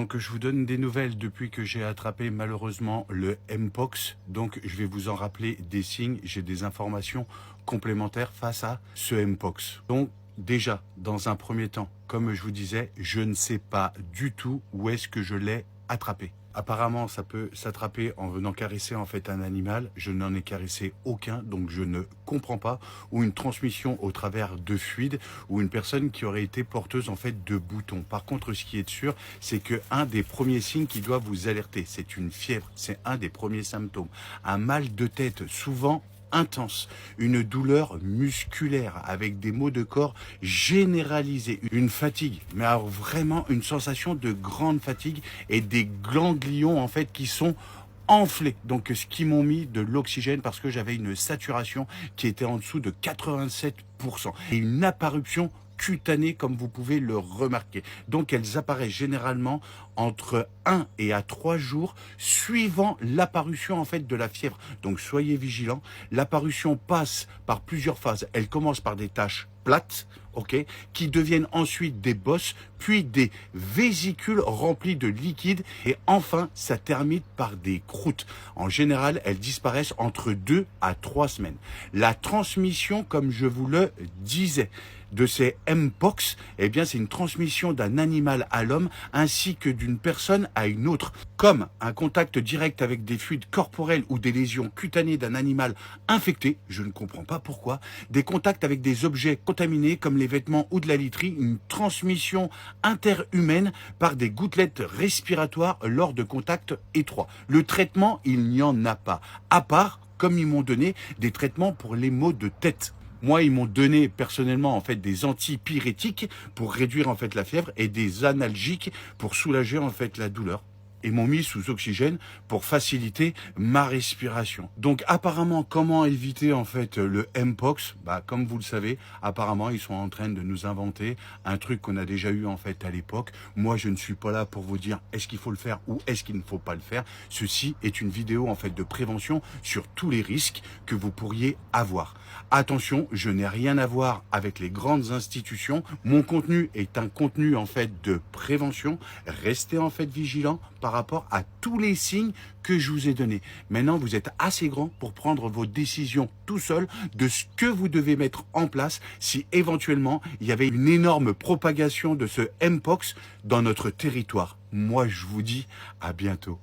Donc je vous donne des nouvelles depuis que j'ai attrapé malheureusement le Mpox. Donc je vais vous en rappeler des signes, j'ai des informations complémentaires face à ce Mpox. Donc déjà, dans un premier temps, comme je vous disais, je ne sais pas du tout où est-ce que je l'ai attrapé. Apparemment, ça peut s'attraper en venant caresser en fait un animal. Je n'en ai caressé aucun, donc je ne comprends pas. Ou une transmission au travers de fluides, ou une personne qui aurait été porteuse en fait de boutons. Par contre, ce qui est sûr, c'est que un des premiers signes qui doit vous alerter, c'est une fièvre. C'est un des premiers symptômes. Un mal de tête, souvent intense, une douleur musculaire avec des maux de corps généralisés, une fatigue, mais alors vraiment une sensation de grande fatigue et des ganglions en fait qui sont enflés. Donc ce qui m'ont mis de l'oxygène parce que j'avais une saturation qui était en dessous de 87% et une apparition cutanée comme vous pouvez le remarquer. Donc elles apparaissent généralement entre 1 et à 3 jours suivant l'apparition en fait de la fièvre. Donc soyez vigilants. L'apparition passe par plusieurs phases. Elle commence par des taches plates, ok, qui deviennent ensuite des bosses, puis des vésicules remplies de liquide, et enfin, ça termine par des croûtes. En général, elles disparaissent entre 2 à 3 semaines. La transmission, comme je vous le disais, de ces Mpox, eh bien, c'est une transmission d'un animal à l'homme ainsi que d'une personne à une autre. Comme un contact direct avec des fluides corporels ou des lésions cutanées d'un animal infecté, je ne comprends pas pourquoi, des contacts avec des objets contaminés comme les vêtements ou de la literie, une transmission interhumaine par des gouttelettes respiratoires lors de contacts étroits. Le traitement, il n'y en a pas, à part, comme ils m'ont donné, des traitements pour les maux de tête. Moi, ils m'ont donné personnellement en fait des antipyrétiques pour réduire en fait la fièvre et des analgiques pour soulager en fait la douleur. Et m'ont mis sous oxygène pour faciliter ma respiration. Donc apparemment, comment éviter en fait le Mpox? Comme vous le savez, apparemment ils sont en train de nous inventer un truc qu'on a déjà eu en fait à l'époque. Moi, je ne suis pas là pour vous dire est-ce qu'il faut le faire ou est-ce qu'il ne faut pas le faire. Ceci est une vidéo en fait de prévention sur tous les risques que vous pourriez avoir. Attention, je n'ai rien à voir avec les grandes institutions. Mon contenu est un contenu en fait de prévention. Restez en fait vigilants par rapport à tous les signes que je vous ai donnés. Maintenant, vous êtes assez grand pour prendre vos décisions tout seul de ce que vous devez mettre en place si éventuellement il y avait une énorme propagation de ce Mpox dans notre territoire. Moi, je vous dis à bientôt.